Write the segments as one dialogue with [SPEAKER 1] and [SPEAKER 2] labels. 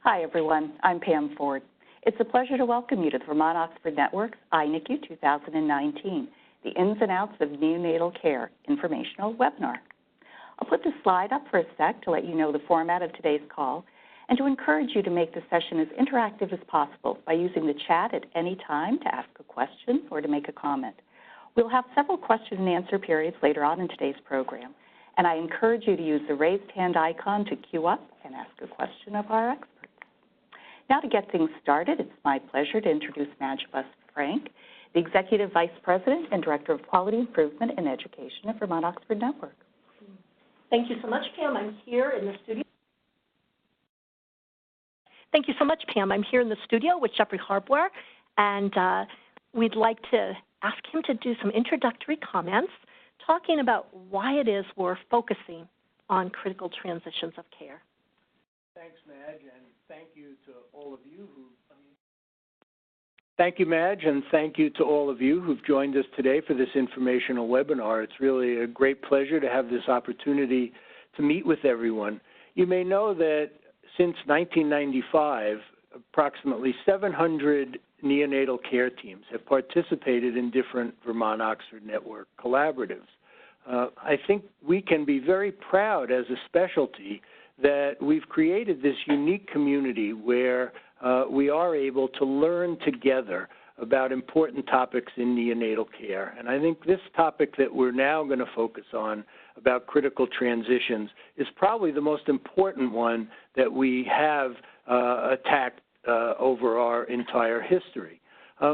[SPEAKER 1] Hi, everyone. I'm Pam Ford. It's a pleasure to welcome you to the Vermont-Oxford Network's iNICQ 2019, the ins and outs of neonatal care informational webinar. I'll put the slide up for a sec to let you know the format of today's call and to encourage you to make the session as interactive as possible by using the chat at any time to ask a question or to make a comment. We'll have several question and answer periods later on in today's program, and I encourage you to use the raised hand icon to queue up and ask a question of our experts. Now to get things started, it's my pleasure to introduce Majbus Frank, the Executive Vice President and Director of Quality Improvement and Education at Vermont-Oxford Network.
[SPEAKER 2] Thank you so much, Pam. I'm here in the studio. Thank you so much, Pam. I'm here in the studio with Jeffrey Harbauer, and we'd like to ask him to do some introductory comments talking about why it is we're focusing on critical transitions of care.
[SPEAKER 3] Thanks, Madge, and thank you to all of you Thank you, Madge, and thank you to all of you who've joined us today for this informational webinar. It's really a great pleasure to have this opportunity to meet with everyone. You may know that since 1995, approximately 700 neonatal care teams have participated in different Vermont-Oxford Network collaboratives. I think we can be very proud as a specialty that we've created this unique community where we are able to learn together about important topics in neonatal care. And I think this topic that we're now going to focus on about critical transitions is probably the most important one that we have attacked over our entire history.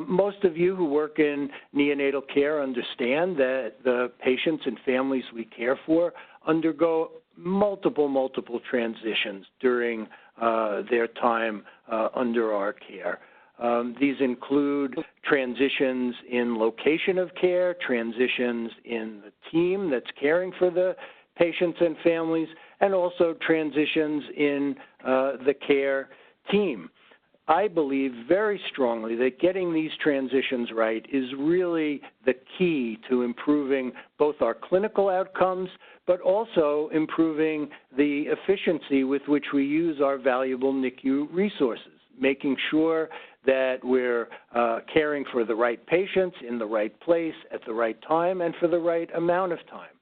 [SPEAKER 3] Most of you who work in neonatal care understand that the patients and families we care for undergo multiple transitions during their time under our care. These include transitions in location of care, transitions in the team that's caring for the patients and families, and also transitions in the care team. I believe very strongly that getting these transitions right is really the key to improving both our clinical outcomes, but also improving the efficiency with which we use our valuable NICU resources, making sure that we're caring for the right patients in the right place at the right time and for the right amount of time.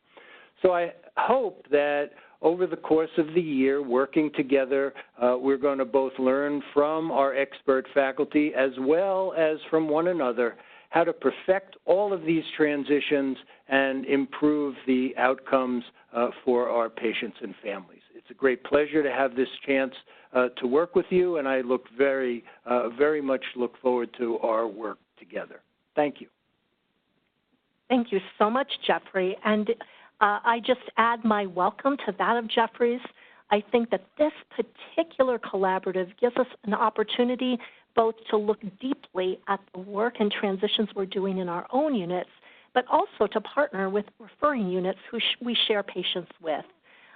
[SPEAKER 3] So I hope that over the course of the year, working together, we're going to both learn from our expert faculty as well as from one another how to perfect all of these transitions and improve the outcomes for our patients and families. It's a great pleasure to have this chance to work with you, and I look very much look forward to our work together. Thank you.
[SPEAKER 2] Thank you so much, Jeffrey. And I just add my welcome to that of Jeffrey's. I think that this particular collaborative gives us an opportunity both to look deeply at the work and transitions we're doing in our own units, but also to partner with referring units who we share patients with.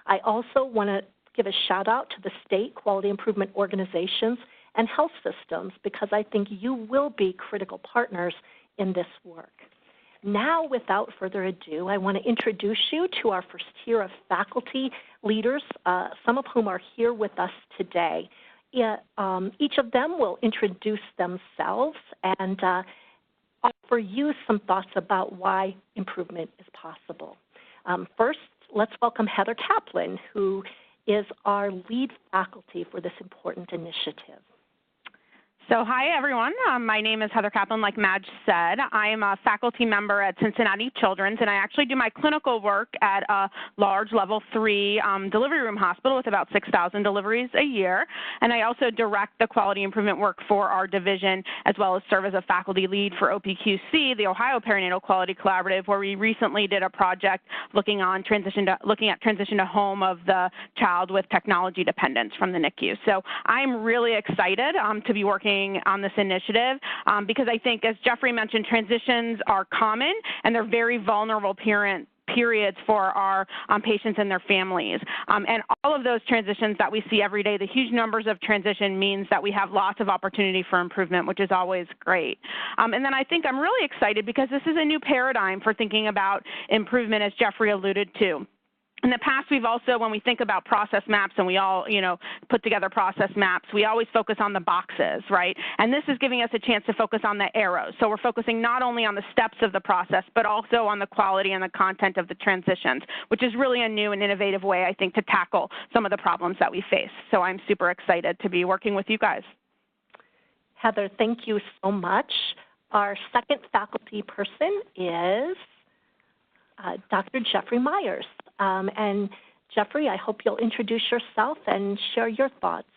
[SPEAKER 2] I also want to give a shout out to the state quality improvement organizations and health systems because I think you will be critical partners in this work. Now, without further ado, I want to introduce you to our first tier of faculty leaders, some of whom are here with us today. Each of them will introduce themselves and offer you some thoughts about why improvement is possible. First, let's welcome Heather Kaplan, who is our lead faculty for this important initiative.
[SPEAKER 4] So hi, everyone. My name is Heather Kaplan, like Madge said. I am a faculty member at Cincinnati Children's, and I actually do my clinical work at a large level 3 delivery room hospital with about 6,000 deliveries a year. And I also direct the quality improvement work for our division, as well as serve as a faculty lead for OPQC, the Ohio Perinatal Quality Collaborative, where we recently did a project looking at transition to home of the child with technology dependence from the NICU. So I'm really excited to be working on this initiative because I think, as Jeffrey mentioned, transitions are common and they're very vulnerable periods for our patients and their families. And all of those transitions that we see every day, the huge numbers of transition means that we have lots of opportunity for improvement, which is always great. And then I think I'm really excited because this is a new paradigm for thinking about improvement, as Jeffrey alluded to. In the past, we've also, when we think about process maps and we all, put together process maps, we always focus on the boxes, right? And this is giving us a chance to focus on the arrows. So we're focusing not only on the steps of the process, but also on the quality and the content of the transitions, which is really a new and innovative way, I think, to tackle some of the problems that we face. So I'm super excited to be working with you guys.
[SPEAKER 2] Heather, thank you so much. Our second faculty person is Dr. Jeffrey Myers. And Jeffrey, I hope you'll introduce yourself and share your thoughts.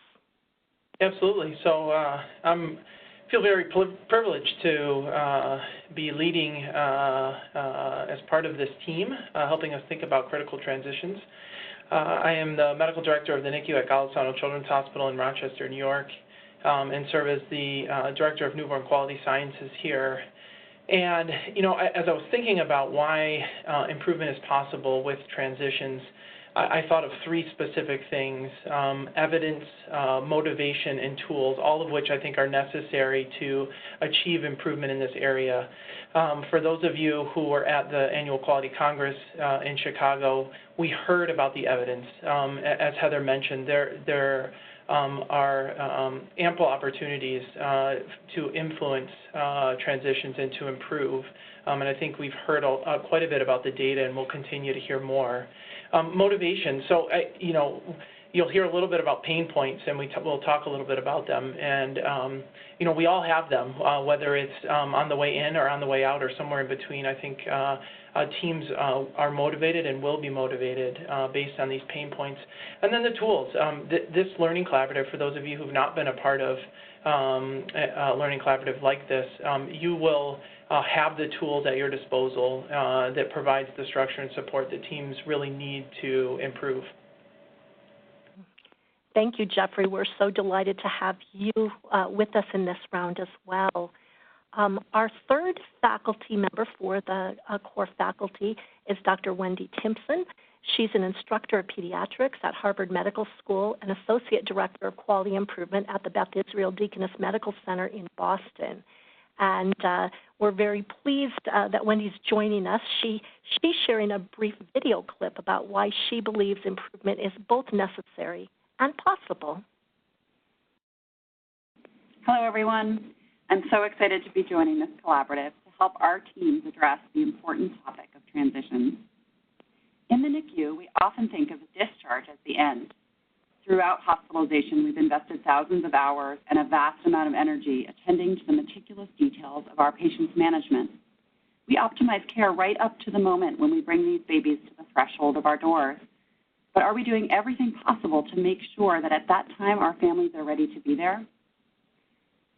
[SPEAKER 5] Absolutely. So I feel very privileged to be leading as part of this team, helping us think about critical transitions. I am the medical director of the NICU at Golisano Children's Hospital in Rochester, New York, and serve as the director of newborn quality sciences here. And, as I was thinking about why improvement is possible with transitions, I thought of three specific things: evidence, motivation, and tools, all of which I think are necessary to achieve improvement in this area. For those of you who were at the Annual Quality Congress in Chicago, we heard about the evidence. As Heather mentioned, there are ample opportunities to influence transitions and to improve. And I think we've heard quite a bit about the data, and we'll continue to hear more. Motivation. So, you'll hear a little bit about pain points, and we'll talk a little bit about them. And, we all have them, whether it's on the way in or on the way out or somewhere in between. I think teams are motivated and will be motivated based on these pain points. And then the tools. This learning collaborative, for those of you who've not been a part of a learning collaborative like this, you will have the tools at your disposal that provides the structure and support that teams really need to improve.
[SPEAKER 2] Thank you, Jeffrey. We're so delighted to have you with us in this round as well. Our third faculty member for the core faculty is Dr. Wendy Timpson. She's an instructor of pediatrics at Harvard Medical School and associate director of quality improvement at the Beth Israel Deaconess Medical Center in Boston. And we're very pleased that Wendy's joining us. She's sharing a brief video clip about why she believes improvement is both necessary and possible.
[SPEAKER 6] Hello, everyone. I'm so excited to be joining this collaborative to help our teams address the important topic of transitions. In the NICU, we often think of discharge as the end. Throughout hospitalization, we've invested thousands of hours and a vast amount of energy attending to the meticulous details of our patients' management. We optimize care right up to the moment when we bring these babies to the threshold of our doors. But are we doing everything possible to make sure that at that time our families are ready to be there?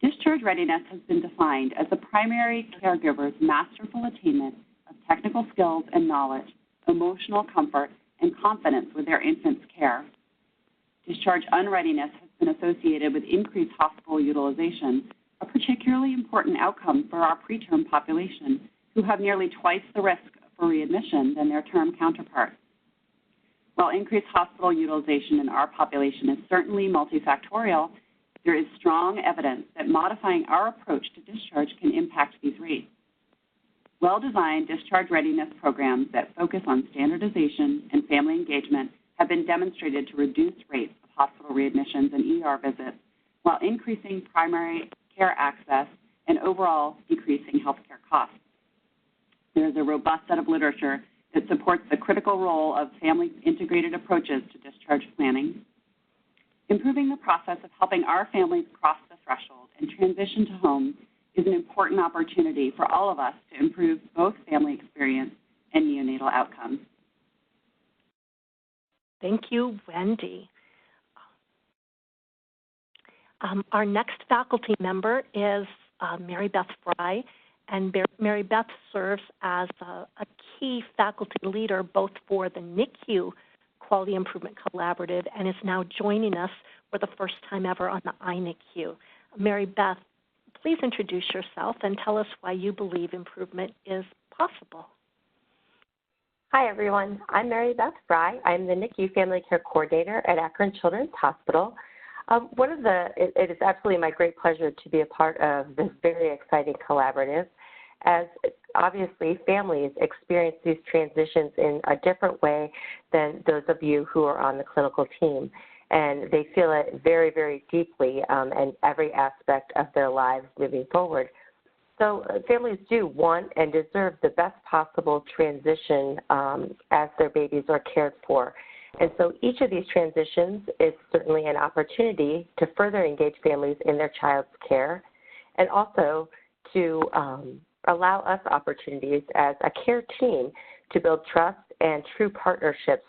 [SPEAKER 6] Discharge readiness has been defined as the primary caregiver's masterful attainment of technical skills and knowledge, emotional comfort, and confidence with their infant's care. Discharge unreadiness has been associated with increased hospital utilization, a particularly important outcome for our preterm population, who have nearly twice the risk for readmission than their term counterparts. While increased hospital utilization in our population is certainly multifactorial, there is strong evidence that modifying our approach to discharge can impact these rates. Well-designed discharge readiness programs that focus on standardization and family engagement have been demonstrated to reduce rates of hospital readmissions and ER visits while increasing primary care access and overall decreasing healthcare costs. There is a robust set of literature that supports the critical role of family-integrated approaches to discharge planning. Improving the process of helping our families cross the threshold and transition to home is an important opportunity for all of us to improve both family experience and neonatal outcomes.
[SPEAKER 2] Thank you, Wendy. Our next faculty member is Mary Beth Fry, and Mary Beth serves as a key faculty leader both for the NICU Quality Improvement Collaborative and is now joining us for the first time ever on the iNICQ. Mary Beth, please introduce yourself and tell us why you believe improvement is possible.
[SPEAKER 7] Hi, everyone. I'm Mary Beth Fry. I'm the NICU Family Care Coordinator at Akron Children's Hospital. It is absolutely my great pleasure to be a part of this very exciting collaborative. as obviously families experience these transitions in a different way than those of you who are on the clinical team. And they feel it very, very deeply in every aspect of their lives moving forward. So families do want and deserve the best possible transition as their babies are cared for. And so each of these transitions is certainly an opportunity to further engage families in their child's care, and also to allow us opportunities as a care team to build trust and true partnerships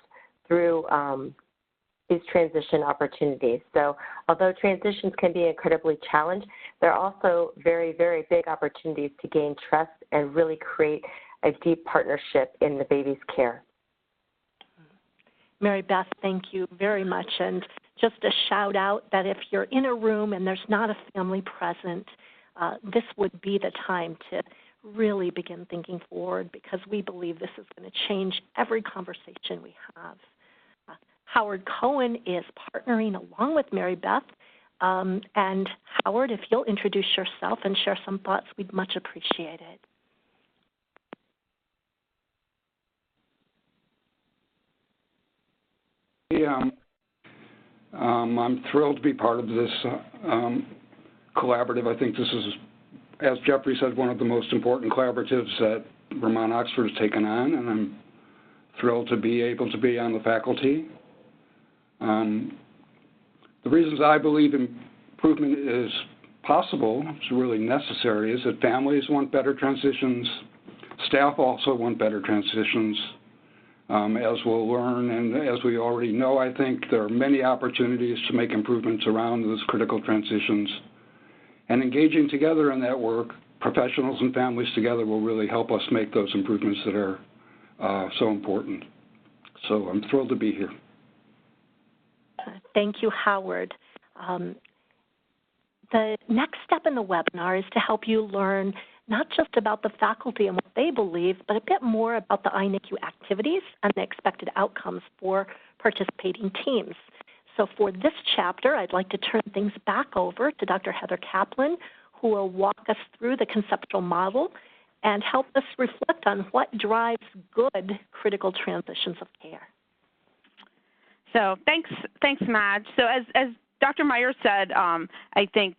[SPEAKER 7] through these transition opportunities. So although transitions can be incredibly challenging, there are also very, very big opportunities to gain trust and really create a deep partnership in the baby's care.
[SPEAKER 2] Mary Beth, thank you very much. And just a shout out that if you're in a room and there's not a family present, this would be the time to really begin thinking forward, because we believe this is going to change every conversation we have. Howard Cohen is partnering along with Mary Beth. And Howard, if you'll introduce yourself and share some thoughts, we'd much appreciate it.
[SPEAKER 8] Yeah, I'm thrilled to be part of this collaborative. I think this is, as Jeffrey said, one of the most important collaboratives that Vermont Oxford has taken on, and I'm thrilled to be able to be on the faculty. The reasons I believe improvement is possible, it's really necessary, is that families want better transitions, staff also want better transitions. As we'll learn, and as we already know, I think there are many opportunities to make improvements around those critical transitions. And engaging together in that work, professionals and families together, will really help us make those improvements that are so important. So I'm thrilled to be here.
[SPEAKER 2] Thank you, Howard. The next step in the webinar is to help you learn not just about the faculty and what they believe, but a bit more about the iNICQ activities and the expected outcomes for participating teams. So for this chapter, I'd like to turn things back over to Dr. Heather Kaplan, who will walk us through the conceptual model and help us reflect on what drives good critical transitions of care.
[SPEAKER 4] So thanks, Madge. So as Dr. Myers said, I think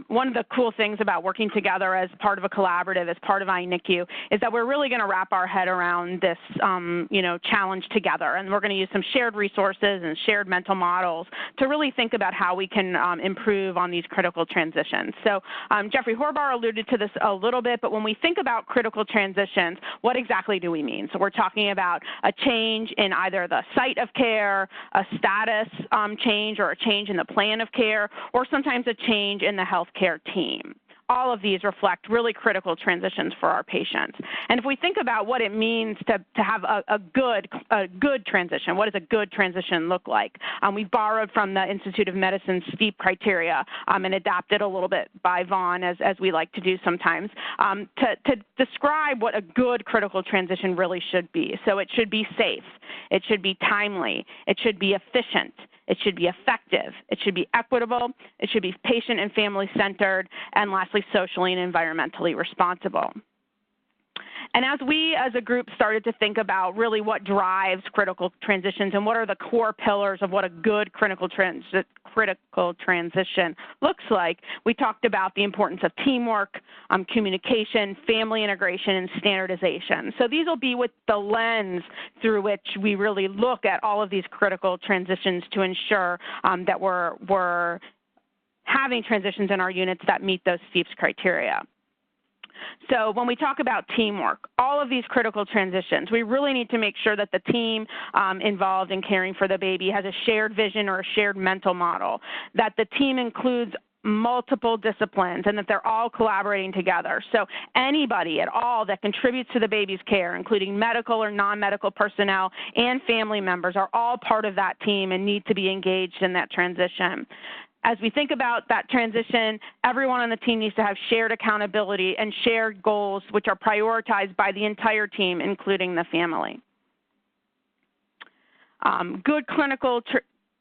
[SPEAKER 4] one of the cool things about working together as part of a collaborative, as part of iNICQ, is that we're really going to wrap our head around this, challenge together, and we're going to use some shared resources and shared mental models to really think about how we can improve on these critical transitions. So Jeffrey Horbar alluded to this a little bit, but when we think about critical transitions, what exactly do we mean? So we're talking about a change in either the site of care, a status change, or a change in the plan of care, or sometimes a change in the healthcare team. All of these reflect really critical transitions for our patients. And if we think about what it means to have a good transition, what does a good transition look like? We borrowed from the Institute of Medicine's STEEP criteria and adapted a little bit by Vaughn, as we like to do sometimes, to describe what a good critical transition really should be. So it should be safe, it should be timely, it should be efficient, it should be effective, it should be equitable, it should be patient and family-centered, and lastly, socially and environmentally responsible. And as we as a group started to think about really what drives critical transitions and what are the core pillars of what a good critical transition looks like, we talked about the importance of teamwork, communication, family integration, and standardization. So these will be with the lens through which we really look at all of these critical transitions to ensure that we're having transitions in our units that meet those STEEPS criteria. So when we talk about teamwork, all of these critical transitions, we really need to make sure that the team involved in caring for the baby has a shared vision or a shared mental model, that the team includes multiple disciplines, and that they're all collaborating together. So anybody at all that contributes to the baby's care, including medical or non-medical personnel and family members, are all part of that team and need to be engaged in that transition. As we think about that transition, everyone on the team needs to have shared accountability and shared goals, which are prioritized by the entire team, including the family. Good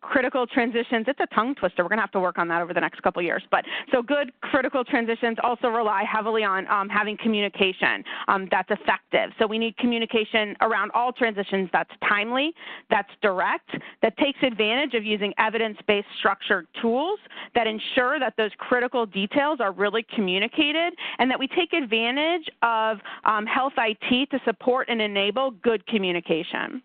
[SPEAKER 4] critical transitions. It's a tongue twister. We're going to have to work on that over the next couple of years. But so good critical transitions also rely heavily on having communication that's effective. So we need communication around all transitions that's timely, that's direct, that takes advantage of using evidence-based structured tools that ensure that those critical details are really communicated, and that we take advantage of health IT to support and enable good communication.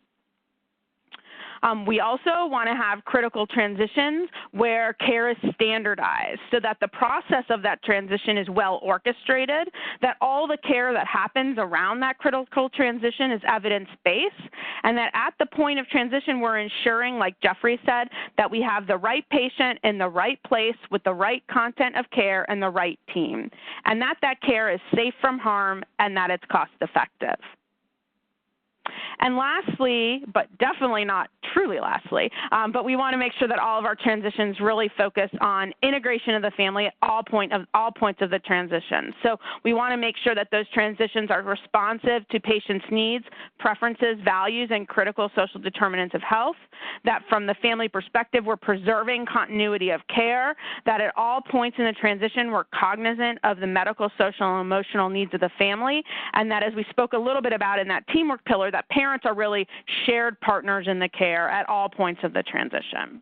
[SPEAKER 4] We also want to have critical transitions where care is standardized so that the process of that transition is well orchestrated, that all the care that happens around that critical transition is evidence-based, and that at the point of transition we're ensuring, like Jeffrey said, that we have the right patient in the right place with the right content of care and the right team, and that care is safe from harm and that it's cost-effective. And lastly, but definitely not truly lastly, but we want to make sure that all of our transitions really focus on integration of the family at all points of the transition. So we want to make sure that those transitions are responsive to patients' needs, preferences, values, and critical social determinants of health, that from the family perspective, we're preserving continuity of care, that at all points in the transition, we're cognizant of the medical, social, and emotional needs of the family, and that as we spoke a little bit about in that teamwork pillar, that parents are really shared partners in the care at all points of the transition.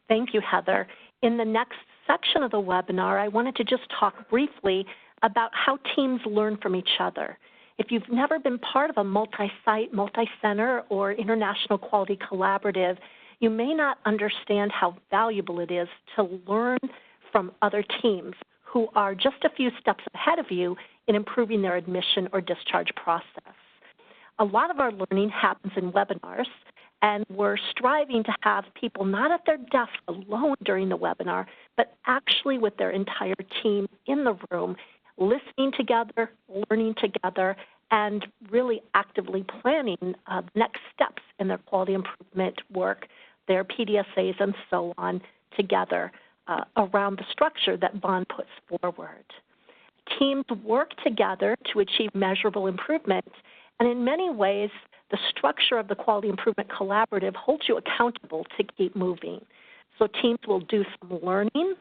[SPEAKER 2] Thank you, Heather. In the next section of the webinar, I wanted to just talk briefly about how teams learn from each other. If you've never been part of a multi-site, multi-center, or international quality collaborative, you may not understand how valuable it is to learn from other teams who are just a few steps ahead of you in improving their admission or discharge process. A lot of our learning happens in webinars, and we're striving to have people not at their desk alone during the webinar, but actually with their entire team in the room, listening together, learning together, and really actively planning next steps in their quality improvement work, their PDSAs and so on together around the structure that Bond puts forward. Teams work together to achieve measurable improvement, and in many ways, the structure of the Quality Improvement Collaborative holds you accountable to keep moving. So teams will do some learning.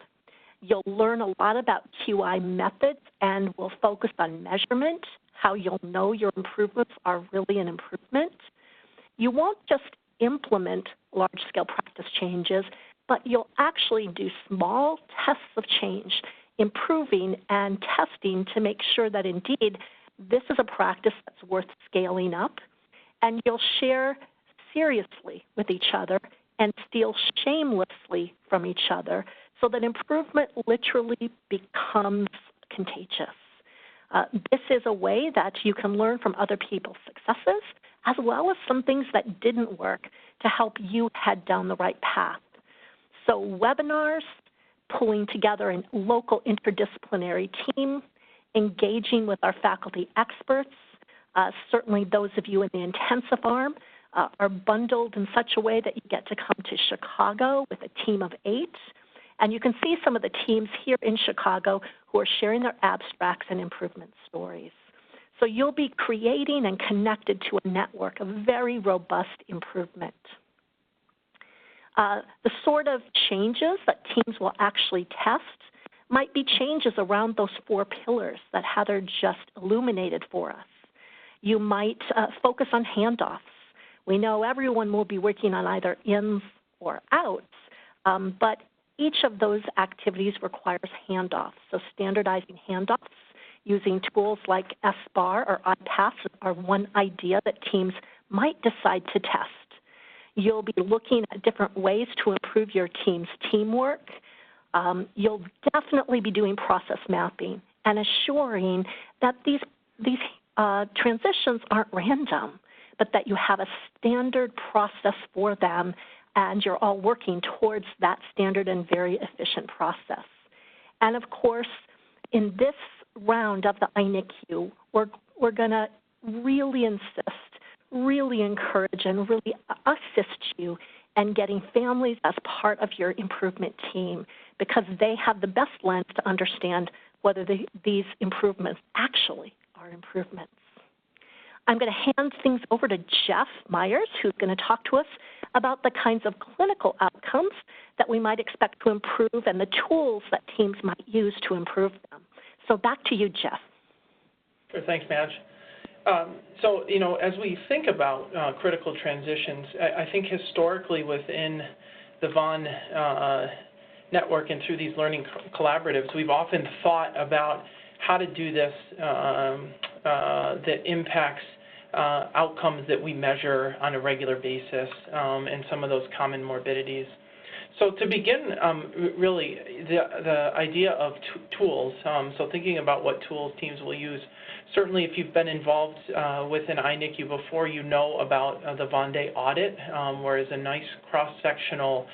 [SPEAKER 2] You'll learn a lot about QI methods, and we'll focus on measurement, how you'll know your improvements are really an improvement. You won't just implement large-scale practice changes, but you'll actually do small tests of change, improving and testing to make sure that indeed this is a practice that's worth scaling up, and you'll share seriously with each other and steal shamelessly from each other so that improvement literally becomes contagious. This is a way that you can learn from other people's successes as well as some things that didn't work to help you head down the right path. So webinars, pulling together a local interdisciplinary team, engaging with our faculty experts, certainly those of you in the intensive arm are bundled in such a way that you get to come to Chicago with a team of 8. And you can see some of the teams here in Chicago who are sharing their abstracts and improvement stories. So you'll be creating and connected to a network of very robust improvement. The sort of changes that teams will actually test might be changes around those 4 pillars that Heather just illuminated for us. You might focus on handoffs. We know everyone will be working on either ins or outs, but each of those activities requires handoffs. So standardizing handoffs using tools like SBAR or IPASS are one idea that teams might decide to test. You'll be looking at different ways to improve your team's teamwork. You'll definitely be doing process mapping and assuring that these transitions aren't random, but that you have a standard process for them and you're all working towards that standard and very efficient process. And of course, in this round of the iNICQ, we're going to really insist, really encourage, and really assist you in getting families as part of your improvement team because they have the best lens to understand whether these improvements actually are improvements. I'm going to hand things over to Jeff Myers, who's going to talk to us about the kinds of clinical outcomes that we might expect to improve and the tools that teams might use to improve them. So back to you, Jeff.
[SPEAKER 5] Sure, thanks, Madge. So, as we think about critical transitions, I think historically within the Vaughan network and through these learning collaboratives, we've often thought about how to do this that impacts outcomes that we measure on a regular basis and some of those common morbidities. So to begin, really, the idea of tools, so thinking about what tools teams will use. Certainly, if you've been involved with an iNICU before, you know about the Vaughan Day audit, where it's a nice cross-sectional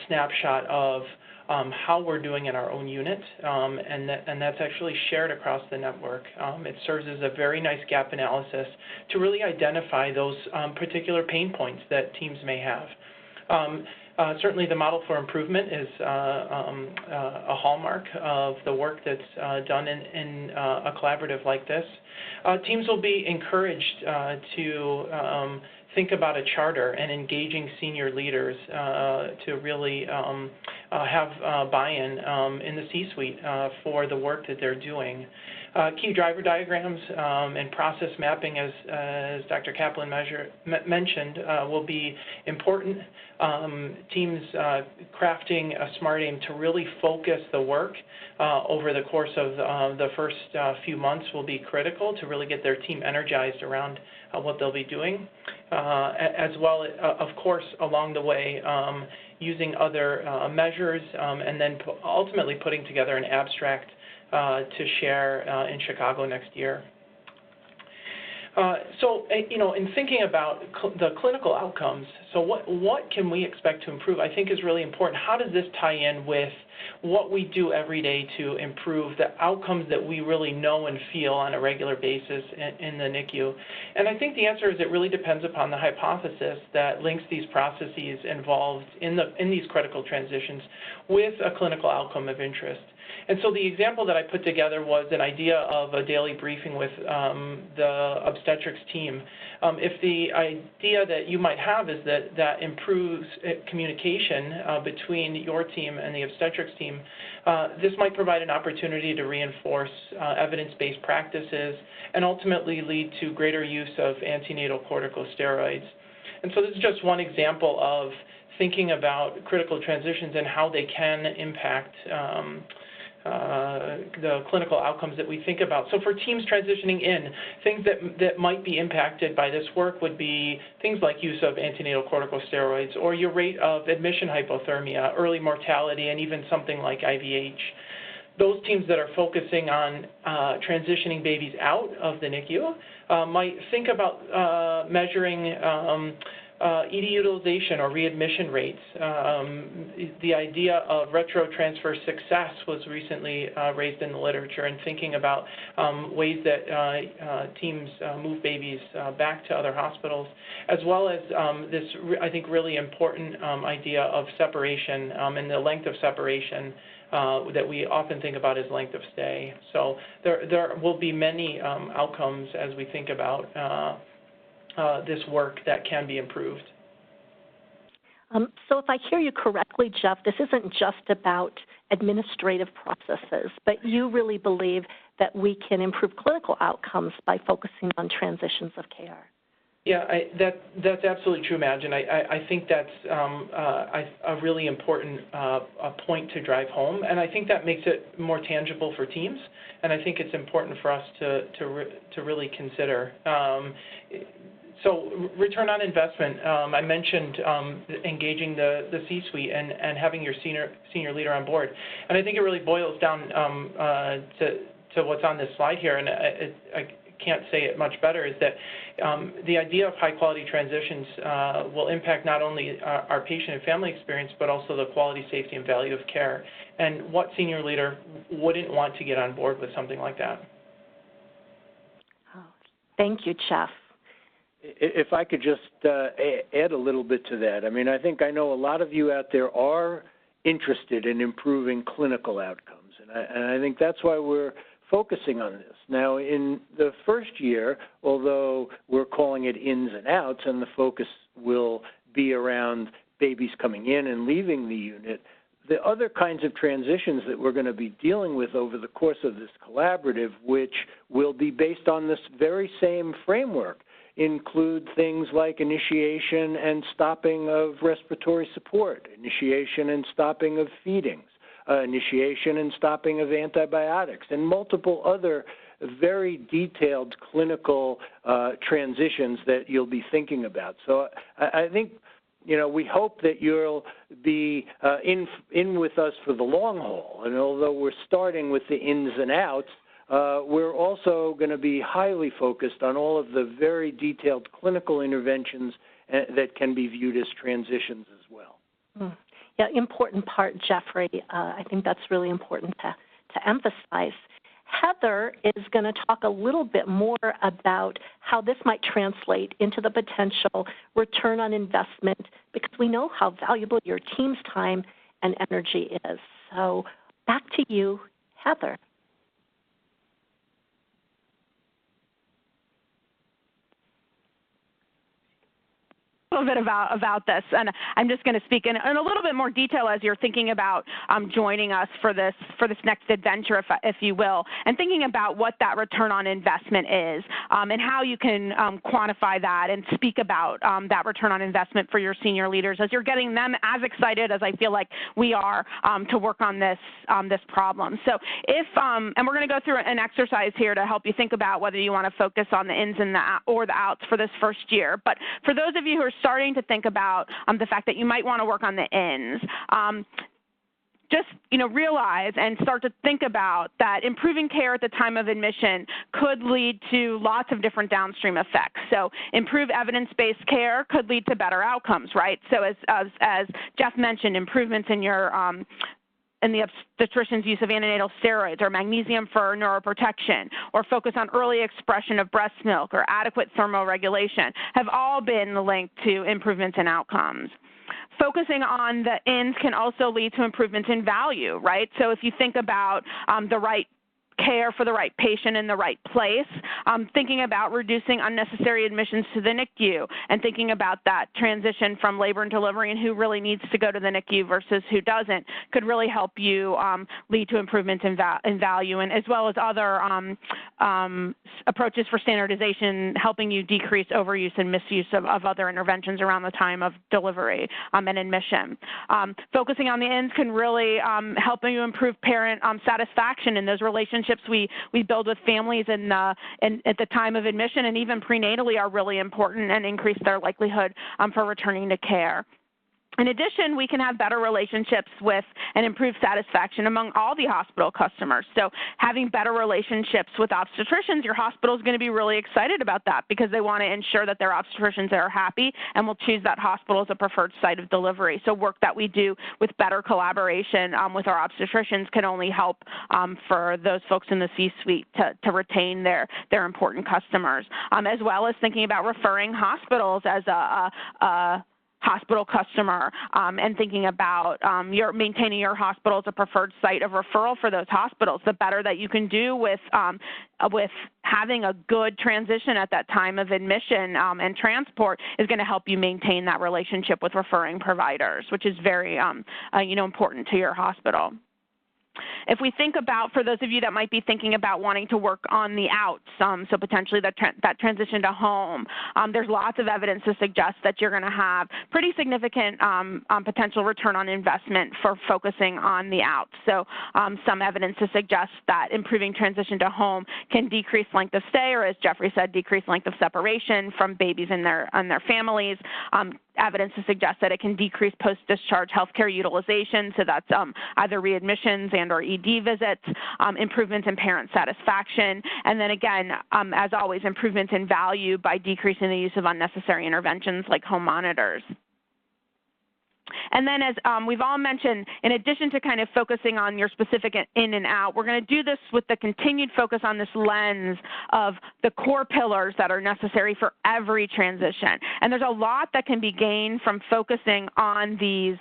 [SPEAKER 5] snapshot of how we're doing in our own unit, and that's actually shared across the network. It serves as a very nice gap analysis to really identify those particular pain points that teams may have. Certainly the model for improvement is a hallmark of the work that's done in a collaborative like this. Teams will be encouraged to think about a charter and engaging senior leaders to really have buy-in in the C-suite for the work that they're doing. Key driver diagrams and process mapping, as Dr. Kaplan mentioned, will be important. Teams crafting a SMART aim to really focus the work over the course of the first few months will be critical to really get their team energized around what they'll be doing, as well, of course, along the way, using other measures, and then ultimately putting together an abstract to share in Chicago next year. So, in thinking about the clinical outcomes, so what can we expect to improve, I think is really important. How does this tie in with what we do every day to improve the outcomes that we really know and feel on a regular basis in the NICU? And I think the answer is it really depends upon the hypothesis that links these processes involved in these critical transitions with a clinical outcome of interest. And so the example that I put together was an idea of a daily briefing with the obstetrics team. If the idea that you might have is that improves communication between your team and the obstetrics team, this might provide an opportunity to reinforce evidence-based practices and ultimately lead to greater use of antenatal corticosteroids. And so this is just one example of thinking about critical transitions and how they can impact the clinical outcomes that we think about. So for teams transitioning in, things that might be impacted by this work would be things like use of antenatal corticosteroids or your rate of admission hypothermia, early mortality, and even something like IVH. Those teams that are focusing on transitioning babies out of the NICU might think about measuring ED utilization or readmission rates. The idea of retrotransfer success was recently raised in the literature, and thinking about ways that teams move babies back to other hospitals, as well as this, I think, really important idea of separation and the length of separation that we often think about as length of stay. So there will be many outcomes as we think about this work that can be improved.
[SPEAKER 2] So if I hear you correctly, Jeff, this isn't just about administrative processes, but you really believe that we can improve clinical outcomes by focusing on transitions of care.
[SPEAKER 5] Yeah, that's absolutely true, Madge, and I think that's a really important point to drive home, and I think that makes it more tangible for teams, and I think it's important for us to really consider. So return on investment, I mentioned engaging the C-suite and having your senior leader on board. And I think it really boils down to what's on this slide here, and I can't say it much better, is that the idea of high-quality transitions will impact not only our patient and family experience, but also the quality, safety, and value of care. And what senior leader wouldn't want to get on board with something like that?
[SPEAKER 2] Oh, thank you, Jeff.
[SPEAKER 3] If I could just add a little bit to that. I mean, I know a lot of you out there are interested in improving clinical outcomes, and I think that's why we're focusing on this. Now, in the first year, although we're calling it ins and outs, and the focus will be around babies coming in and leaving the unit, the other kinds of transitions that we're going to be dealing with over the course of this collaborative, which will be based on this very same framework, include things like initiation and stopping of respiratory support, initiation and stopping of feedings, initiation and stopping of antibiotics, and multiple other very detailed clinical transitions that you'll be thinking about. So I think, you know, we hope that you'll be in with us for the long haul. And although we're starting with the ins and outs, we're also going to be highly focused on all of the very detailed clinical interventions that can be viewed as transitions as well.
[SPEAKER 2] Yeah, important part, Jeffrey. I think that's really important to emphasize. Heather is going to talk a little bit more about how this might translate into the potential return on investment, because we know how valuable your team's time and energy is. So back to you, Heather.
[SPEAKER 4] A little bit about this, and I'm just going to speak in a little bit more detail as you're thinking about joining us for this next adventure, if you will, and thinking about what that return on investment is, and how you can quantify that and speak about that return on investment for your senior leaders as you're getting them as excited as I feel like we are to work on this problem. So and we're going to go through an exercise here to help you think about whether you want to focus on the ins and the outs for this first year. But for those of you who are starting to think about the fact that you might want to work on the ins, just realize and start to think about that improving care at the time of admission could lead to lots of different downstream effects. So improved evidence-based care could lead to better outcomes, right? So as Jeff mentioned, improvements in your and the obstetrician's use of antenatal steroids or magnesium for neuroprotection or focus on early expression of breast milk or adequate thermoregulation have all been linked to improvements in outcomes. Focusing on the ins can also lead to improvements in value, right? So if you think about the right care for the right patient in the right place, thinking about reducing unnecessary admissions to the NICU and thinking about that transition from labor and delivery and who really needs to go to the NICU versus who doesn't could really help you lead to improvements in value, and as well as other approaches for standardization helping you decrease overuse and misuse of other interventions around the time of delivery and admission. Focusing on the ins can really help you improve parent satisfaction in those relationships we build with families at the time of admission and even prenatally are really important and increase their likelihood for returning to care. In addition, we can have better relationships with and improve satisfaction among all the hospital customers. So having better relationships with obstetricians, your hospital is going to be really excited about that because they want to ensure that their obstetricians are happy and will choose that hospital as a preferred site of delivery. So work that we do with better collaboration with our obstetricians can only help for those folks in the C-suite to retain their important customers, as well as thinking about referring hospitals as a hospital customer and thinking about maintaining your hospital as a preferred site of referral for those hospitals. The better that you can do with having a good transition at that time of admission and transport is going to help you maintain that relationship with referring providers, which is very important to your hospital. If we think about, for those of you that might be thinking about wanting to work on the outs, so potentially that transition to home, there's lots of evidence to suggest that you're going to have pretty significant potential return on investment for focusing on the outs. So some evidence to suggest that improving transition to home can decrease length of stay, or as Jeffrey said, decrease length of separation from babies and their families. Evidence to suggest that it can decrease post-discharge healthcare utilization, so that's either readmissions and or ED visits, improvements in parent satisfaction, and then again, as always, improvements in value by decreasing the use of unnecessary interventions like home monitors. And then as we've all mentioned, in addition to kind of focusing on your specific in and out, we're going to do this with the continued focus on this lens of the core pillars that are necessary for every transition. And there's a lot that can be gained from focusing on these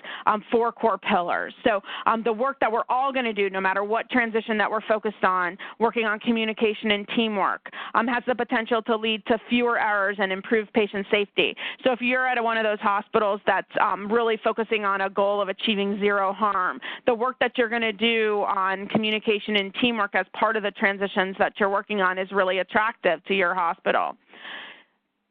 [SPEAKER 4] 4 core pillars. So the work that we're all going to do, no matter what transition that we're focused on, working on communication and teamwork, has the potential to lead to fewer errors and improve patient safety. So if you're at one of those hospitals that's really focusing on a goal of achieving 0 harm, the work that you're going to do on communication and teamwork as part of the transitions that you're working on is really attractive to your hospital.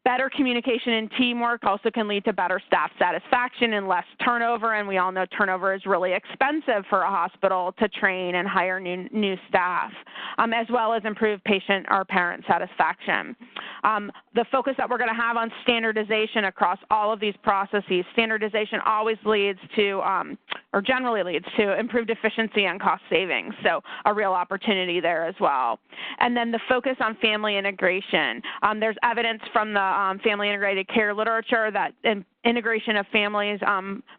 [SPEAKER 4] Better communication and teamwork also can lead to better staff satisfaction and less turnover, and we all know turnover is really expensive for a hospital to train and hire new staff, as well as improve patient or parent satisfaction. The focus that we're going to have on standardization across all of these processes, standardization always leads to, or generally leads to, improved efficiency and cost savings, so a real opportunity there as well. And then the focus on family integration. There's evidence from the family integrated care literature that integration of families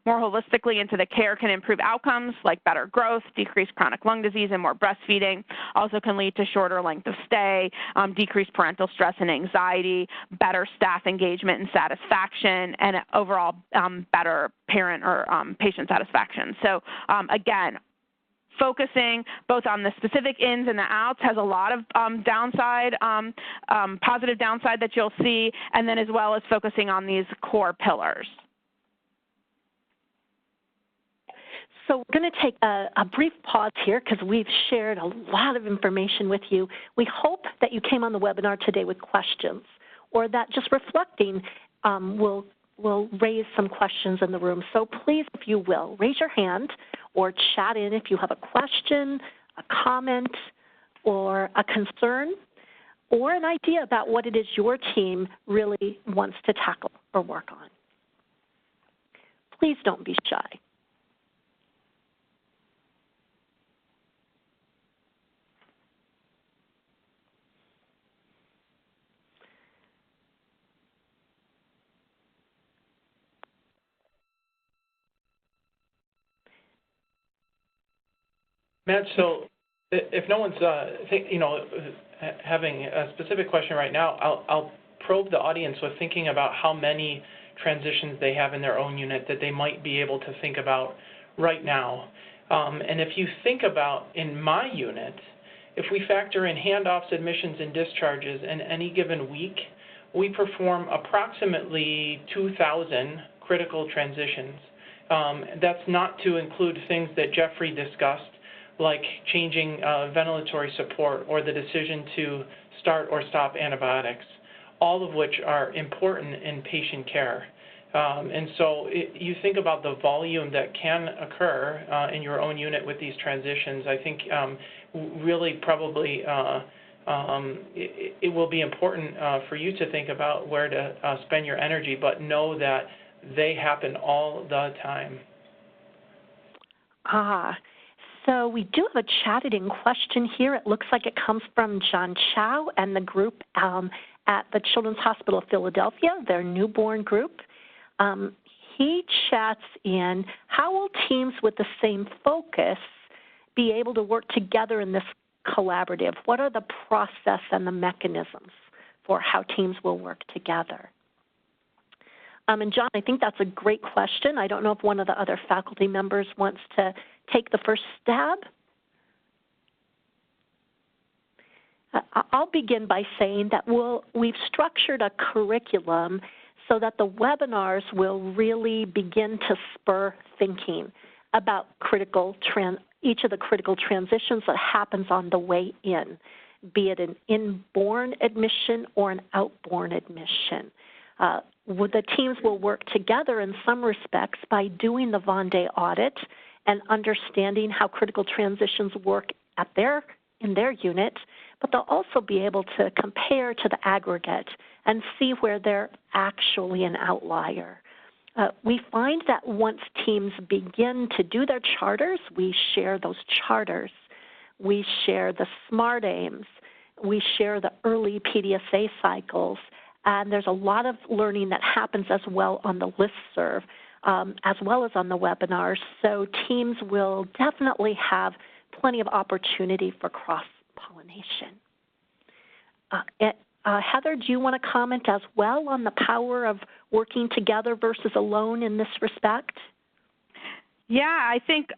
[SPEAKER 4] more holistically into the care can improve outcomes like better growth, decreased chronic lung disease, and more breastfeeding. Also can lead to shorter length of stay, decreased parental stress and anxiety, better staff engagement and satisfaction, and overall better parent or patient satisfaction. So again, focusing both on the specific ins and the outs has a lot of downside, positive downside that you'll see, and then as well as focusing on these core pillars.
[SPEAKER 2] So we're going to take a brief pause here because we've shared a lot of information with you. We hope that you came on the webinar today with questions, or that just reflecting will raise some questions in the room. So please, if you will, raise your hand or chat in if you have a question, a comment, or a concern, or an idea about what it is your team really wants to tackle or work on. Please don't be shy.
[SPEAKER 5] Matt, so if no one's having a specific question right now, I'll probe the audience with thinking about how many transitions they have in their own unit that they might be able to think about right now. And if you think about in my unit, if we factor in handoffs, admissions, and discharges in any given week, we perform approximately 2,000 critical transitions. That's not to include things that Jeffrey discussed, like changing ventilatory support or the decision to start or stop antibiotics, all of which are important in patient care. And so you think about the volume that can occur in your own unit with these transitions. I think really probably it will be important for you to think about where to spend your energy, but know that they happen all the time.
[SPEAKER 2] So we do have a chatted in question here. It looks like it comes from John Chow and the group at the Children's Hospital of Philadelphia, their newborn group. He chats in, how will teams with the same focus be able to work together in this collaborative? What are the process and the mechanisms for how teams will work together? And John, I think that's a great question. I don't know if one of the other faculty members wants to take the first stab. I'll begin by saying that we've structured a curriculum so that the webinars will really begin to spur thinking about each of the critical transitions that happens on the way in, be it an inborn admission or an outborn admission. The teams will work together in some respects by doing the Vendée audit and understanding how critical transitions work in their unit, but they'll also be able to compare to the aggregate and see where they're actually an outlier. We find that once teams begin to do their charters, we share those charters. We share the SMART aims. We share the early PDSA cycles. And there's a lot of learning that happens as well on the listserv. as well as on the webinars. So teams will definitely have plenty of opportunity for cross-pollination. Heather, do you want to comment as well on the power of working together versus alone in this respect?
[SPEAKER 4] Yeah, I think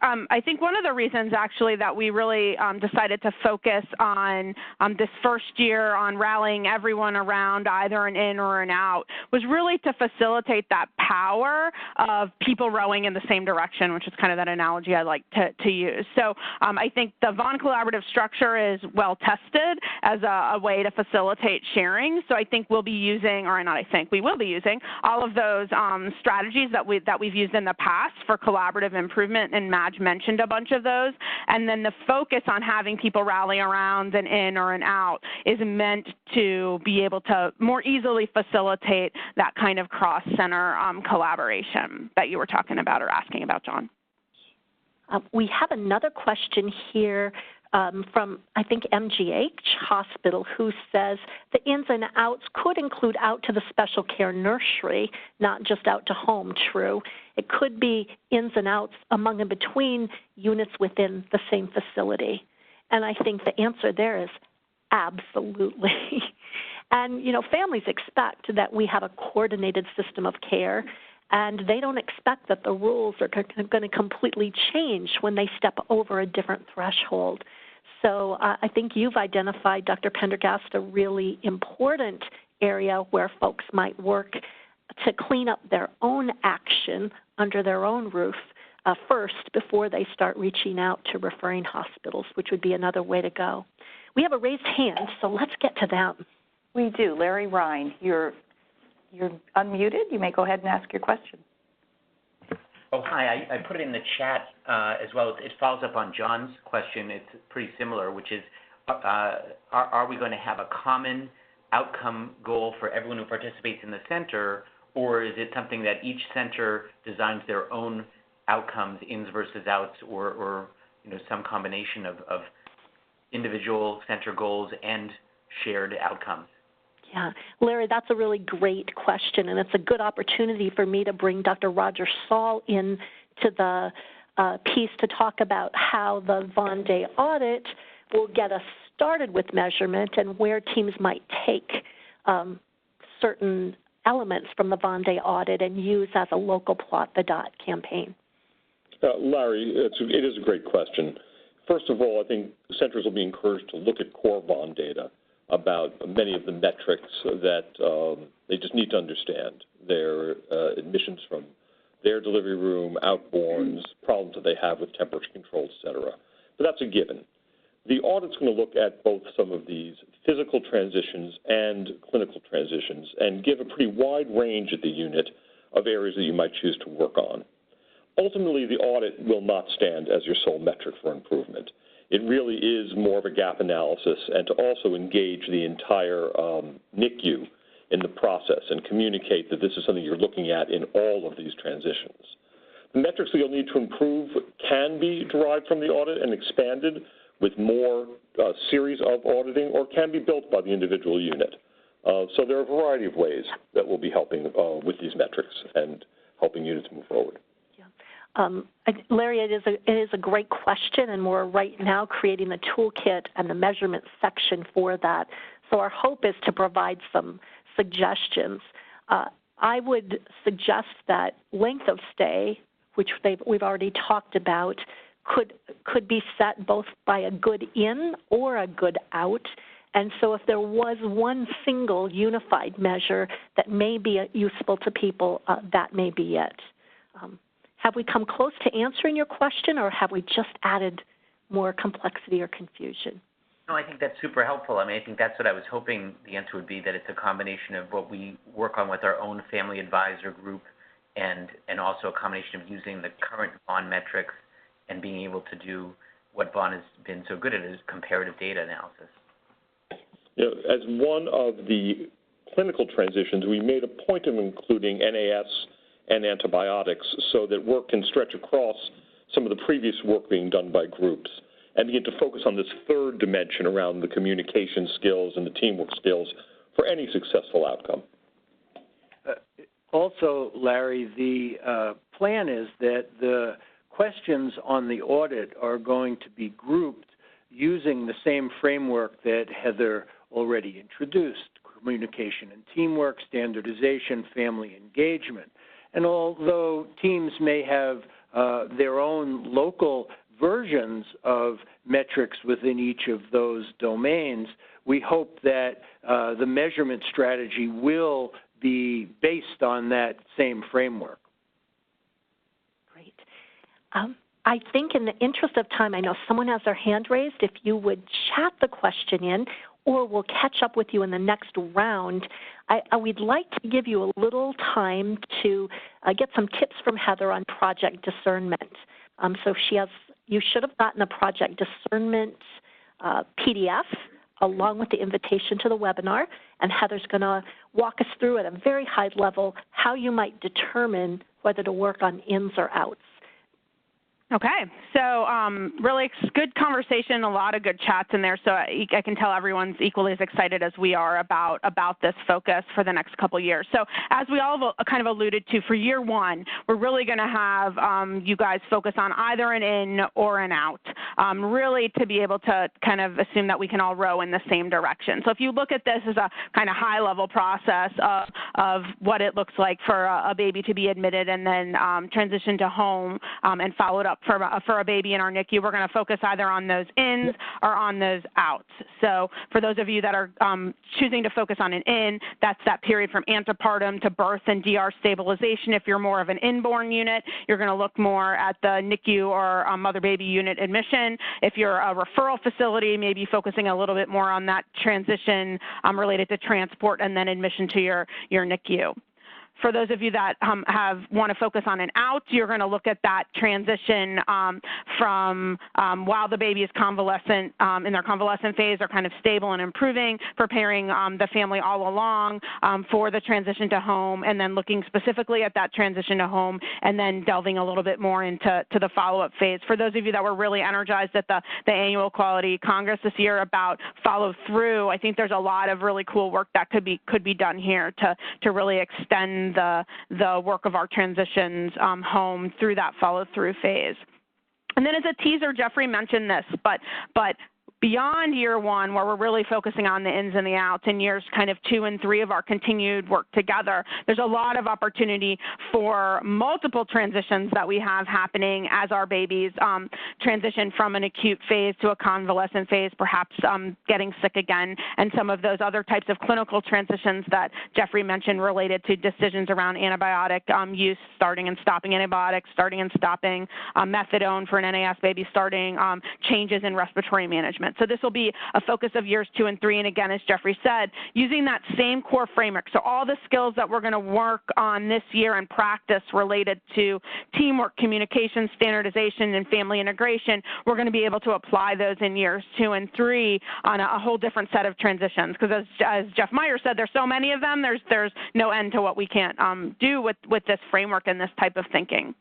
[SPEAKER 4] one of the reasons actually that we really decided to focus on this first year on rallying everyone around either an in or an out was really to facilitate that power of people rowing in the same direction, which is kind of that analogy I like to use. So I think the Vaughan collaborative structure is well tested as a way to facilitate sharing. So I think we'll be using, or not I think, we will be using all of those strategies that we've used in the past for collaborative improvement, and Madge mentioned a bunch of those. And then the focus on having people rally around an in or an out is meant to be able to more easily facilitate that kind of cross-center collaboration that you were talking about or asking about, John.
[SPEAKER 2] We have another question here from, I think, MGH Hospital, who says the ins and outs could include out to the special care nursery, not just out to home. True. It could be ins and outs among and between units within the same facility. And I think the answer there is absolutely. And, you know, families expect that we have a coordinated system of care, and they don't expect that the rules are going to completely change when they step over a different threshold. So I think you've identified, Dr. Pendergast, a really important area where folks might work to clean up their own action under their own roof first before they start reaching out to referring hospitals, which would be another way to go. We have a raised hand, so let's get to them.
[SPEAKER 1] We do. Larry Ryan, you're unmuted. You may go ahead and ask your question.
[SPEAKER 9] Oh, hi. I put it in the chat as well. It follows up on John's question. It's pretty similar, which is, are we going to have a common outcome goal for everyone who participates in the center, or is it something that each center designs their own outcomes, ins versus outs, or you know, some combination of individual center goals and shared outcomes?
[SPEAKER 2] Yeah, Larry, that's a really great question, and it's a good opportunity for me to bring Dr. Roger Saul in to the piece to talk about how the Vaughan Day audit will get us started with measurement and where teams might take certain elements from the Vaughan Day audit and use as a local plot the dot campaign.
[SPEAKER 10] Larry, it is a great question. First of all, I think centers will be encouraged to look at core Vaughan data about many of the metrics that they just need to understand. Their admissions from their delivery room, outborns, problems that they have with temperature control, et cetera. But that's a given. The audit's going to look at both some of these physical transitions and clinical transitions and give a pretty wide range at the unit of areas that you might choose to work on. Ultimately, the audit will not stand as your sole metric for improvement. It really is more of a gap analysis, and to also engage the entire NICU in the process and communicate that this is something you're looking at in all of these transitions. The metrics that you'll need to improve can be derived from the audit and expanded with more series of auditing, or can be built by the individual unit. So there are a variety of ways that will be helping with these metrics and helping units move forward.
[SPEAKER 2] Larry, it is a great question, and we're right now creating the toolkit and the measurement section for that. So our hope is to provide some suggestions. I would suggest that length of stay, which we've already talked about, could be set both by a good in or a good out. And so if there was one single unified measure that may be useful to people, that may be it. Have we come close to answering your question, or have we just added more complexity or confusion?
[SPEAKER 9] No, I think that's super helpful. I mean, I think that's what I was hoping the answer would be, that it's a combination of what we work on with our own family advisor group and also a combination of using the current Vaughan metrics and being able to do what Vaughan has been so good at, is comparative data analysis.
[SPEAKER 10] You know, as one of the clinical transitions, we made a point of including NAS and antibiotics so that work can stretch across some of the previous work being done by groups and begin to focus on this third dimension around the communication skills and the teamwork skills for any successful outcome.
[SPEAKER 3] Also, Larry, the plan is that the questions on the audit are going to be grouped using the same framework that Heather already introduced: communication and teamwork, standardization, family engagement. And although teams may have their own local versions of metrics within each of those domains, we hope that the measurement strategy will be based on that same framework.
[SPEAKER 2] Great. I think in the interest of time, I know someone has their hand raised. If you would chat the question in, or we'll catch up with you in the next round. We'd like to give you a little time to get some tips from Heather on project discernment. So you should have gotten a project discernment PDF along with the invitation to the webinar, and Heather's going to walk us through at a very high level how you might determine whether to work on ins or outs.
[SPEAKER 4] Okay, so really good conversation, a lot of good chats in there, so I can tell everyone's equally as excited as we are about this focus for the next couple years. So as we all kind of alluded to, for year one, we're really going to have you guys focus on either an in or an out, really to be able to kind of assume that we can all row in the same direction. So if you look at this as a kind of high-level process of what it looks like for a baby to be admitted and then transition to home and followed up for a baby in our NICU, we're going to focus either on those ins or on those outs. So for those of you that are choosing to focus on an in, that's that period from antepartum to birth and DR stabilization. If you're more of an inborn unit, you're going to look more at the NICU or mother-baby unit admission. If you're a referral facility, maybe focusing a little bit more on that transition related to transport and then admission to your NICU. For those of you that want to focus on an out, you're going to look at that transition from while the baby is convalescent, in their convalescent phase, or kind of stable and improving, preparing the family all along for the transition to home, and then looking specifically at that transition to home, and then delving a little bit more into the follow-up phase. For those of you that were really energized at the annual Quality Congress this year about follow-through, I think there's a lot of really cool work that could be done here to really extend the work of our transitions home through that follow-through phase. And then as a teaser, Jeffrey mentioned this, but beyond year one, where we're really focusing on the ins and the outs, in years kind of 2 and 3 of our continued work together, there's a lot of opportunity for multiple transitions that we have happening as our babies transition from an acute phase to a convalescent phase, perhaps getting sick again, and some of those other types of clinical transitions that Jeffrey mentioned related to decisions around antibiotic use, starting and stopping antibiotics, starting and stopping methadone for an NAS baby, starting changes in respiratory management. So this will be a focus of years 2 and 3, and again, as Jeffrey said, using that same core framework. So all the skills that we're going to work on this year in practice related to teamwork, communication, standardization, and family integration, we're going to be able to apply those in years 2 and 3 on a whole different set of transitions. Because as Jeff Meyer said, there's so many of them, there's no end to what we can't do with this framework and this type of thinking.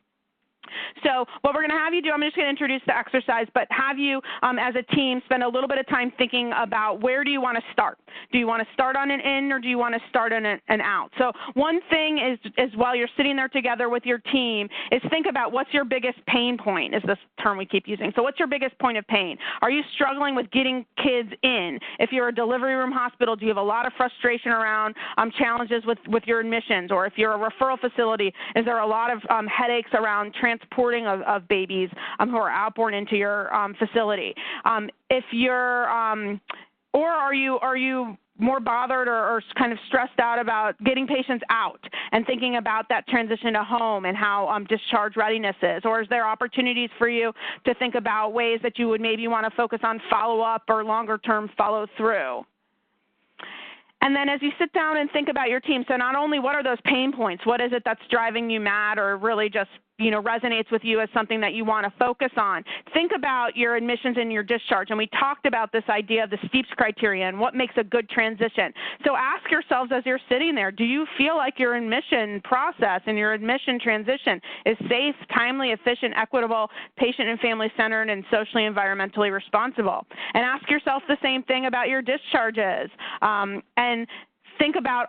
[SPEAKER 4] So what we're going to have you do, I'm just going to introduce the exercise, but have you as a team spend a little bit of time thinking about where do you want to start? Do you want to start on an in, or do you want to start on an out? So one thing is while you're sitting there together with your team is think about what's your biggest pain point, is this term we keep using. So what's your biggest point of pain? Are you struggling with getting kids in? If you're a delivery room hospital, do you have a lot of frustration around challenges with your admissions? Or if you're a referral facility, is there a lot of headaches around transporting of babies who are outborn into your facility? If you're, or are you more bothered or kind of stressed out about getting patients out and thinking about that transition to home and how discharge readiness is? Or is there opportunities for you to think about ways that you would maybe want to focus on follow-up or longer-term follow-through? And then as you sit down and think about your team, so not only what are those pain points, what is it that's driving you mad or really just resonates with you as something that you want to focus on. Think about your admissions and your discharge. And we talked about this idea of the STEEPS criteria and what makes a good transition. So ask yourselves as you're sitting there, do you feel like your admission process and your admission transition is safe, timely, efficient, equitable, patient and family centered, and socially environmentally responsible? And ask yourself the same thing about your discharges. And think about,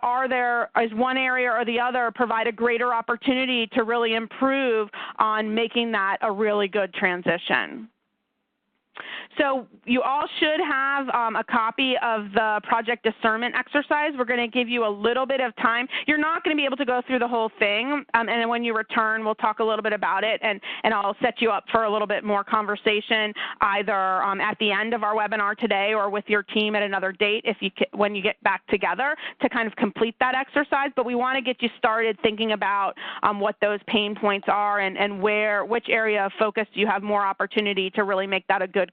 [SPEAKER 4] is one area or the other provide a greater opportunity to really improve on making that a really good transition. So you all should have a copy of the project discernment exercise. We're going to give you a little bit of time. You're not going to be able to go through the whole thing, and then when you return, we'll talk a little bit about it, and I'll set you up for a little bit more conversation either at the end of our webinar today or with your team at another date when you get back together to kind of complete that exercise. But we want to get you started thinking about what those pain points are and which area of focus you have more opportunity to really make that a good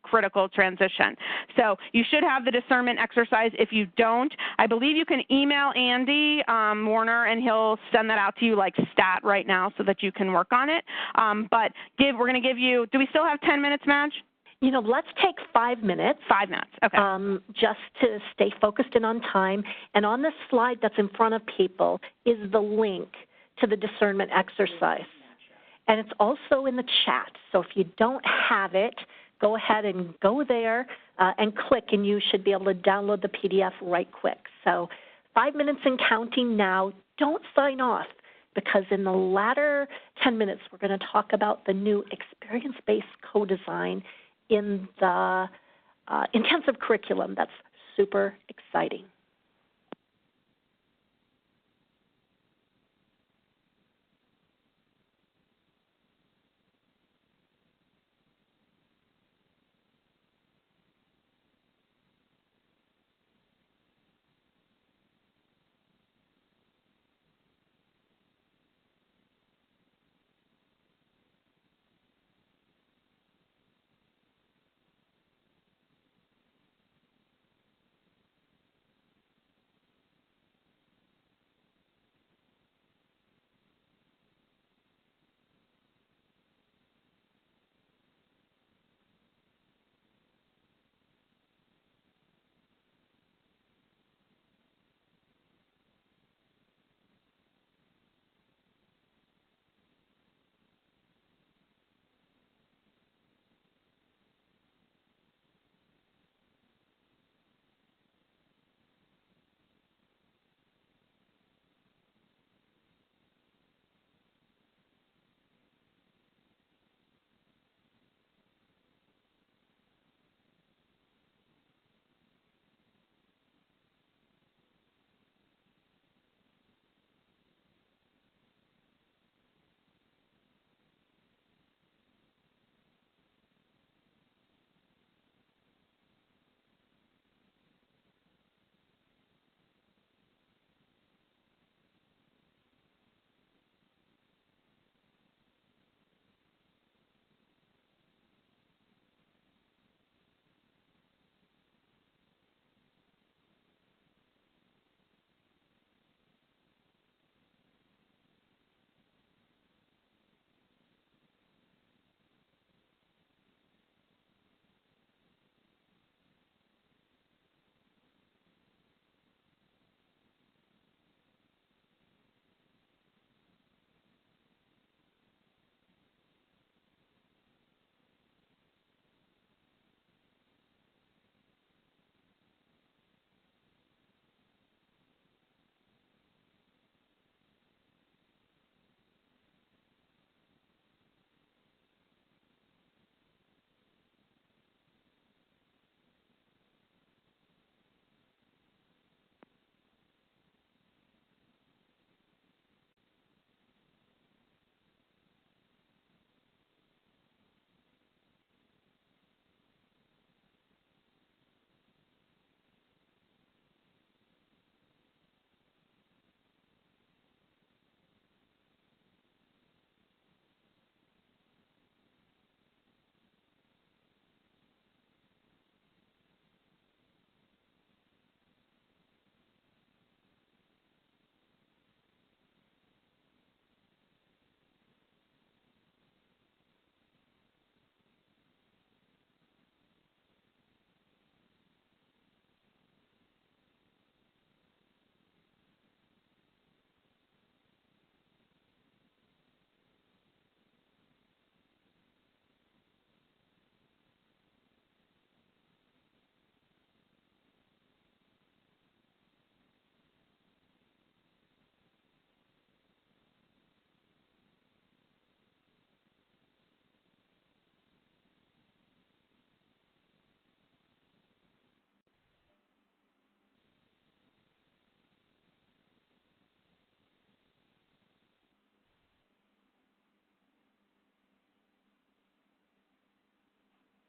[SPEAKER 4] critical transition. So you should have the discernment exercise. If you don't, I believe you can email Andy Warner, and he'll send that out to you like stat right now so that you can work on it. But we're going to give you, do we still have 10 minutes, Madge?
[SPEAKER 2] You know, let's take 5 minutes.
[SPEAKER 4] 5 minutes, okay.
[SPEAKER 2] Just to stay focused and on time. And on this slide that's in front of people is the link to the discernment exercise. And it's also in the chat. So if you don't have it, go ahead and go there and click, and you should be able to download the PDF right quick. So 5 minutes and counting now. Don't sign off, because in the latter 10 minutes, we're going to talk about the new experience-based co-design in the intensive curriculum. That's super exciting.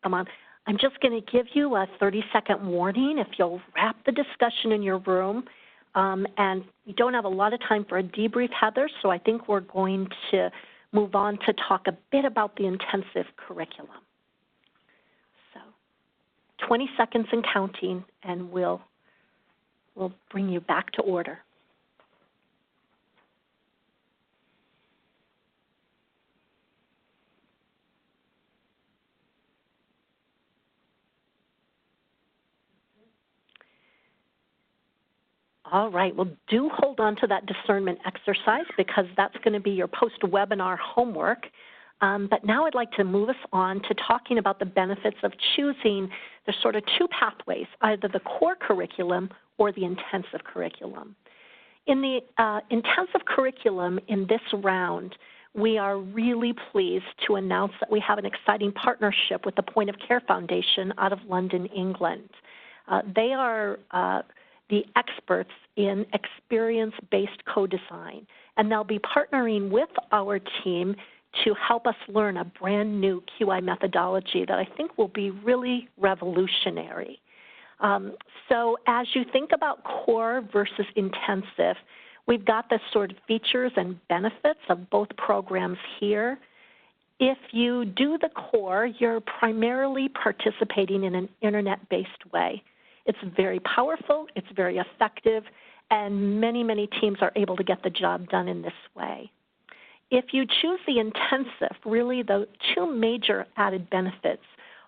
[SPEAKER 2] come on. I'm just going to give you a 30-second warning if you'll wrap the discussion in your room. And we don't have a lot of time for a debrief, Heather, so I think we're going to move on to talk a bit about the intensive curriculum. So 20 seconds and counting, and we'll bring you back to order. All right, well, do hold on to that discernment exercise because that's going to be your post-webinar homework. But now I'd like to move us on to talking about the benefits of choosing the sort of two pathways, either the core curriculum or the intensive curriculum. In the intensive curriculum in this round, we are really pleased to announce that we have an exciting partnership with the Point of Care Foundation out of London, England. They are the experts in experience-based co-design, and they'll be partnering with our team to help us learn a brand new QI methodology that I think will be really revolutionary. So as you think about core versus intensive, we've got the sort of features and benefits of both programs here. If you do the core, you're primarily participating in an internet-based way. It's very powerful, it's very effective, and many, many teams are able to get the job done in this way. If you choose the intensive, really the two major added benefits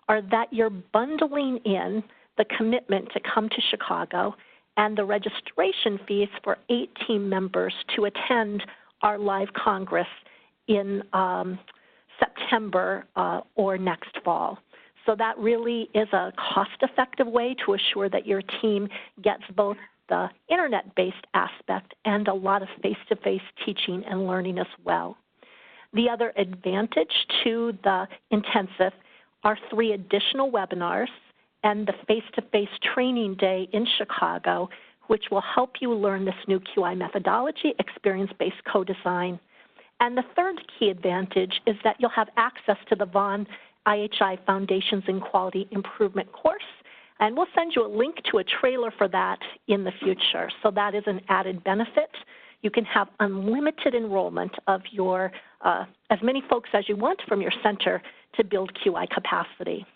[SPEAKER 2] are that you're bundling in the commitment to come to Chicago and the registration fees for 8 team members to attend our live Congress in September or next fall. So that really is a cost-effective way to assure that your team gets both the internet-based aspect and a lot of face-to-face teaching and learning as well. The other advantage to the intensive are 3 additional webinars and the face-to-face training day in Chicago, which will help you learn this new QI methodology, experience-based co-design. And the third key advantage is that you'll have access to the Vaughan IHI Foundations in Quality Improvement course, and we'll send you a link to a trailer for that in the future. So that is an added benefit. You can have unlimited enrollment of your as many folks as you want from your center to build QI capacity.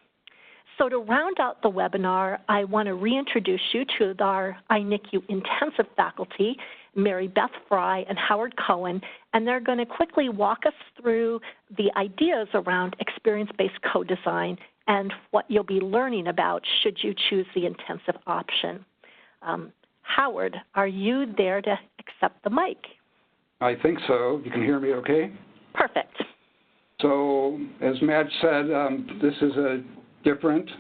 [SPEAKER 2] So to round out the webinar, I want to reintroduce you to our iNICQ intensive faculty, Mary Beth Fry and Howard Cohen, and they're going to quickly walk us through the ideas around experience-based co-design and what you'll be learning about should you choose the intensive option. Howard, are you there to accept the mic?
[SPEAKER 8] I think so. You can hear me okay?
[SPEAKER 2] Perfect.
[SPEAKER 8] So as Madge said, this is a different,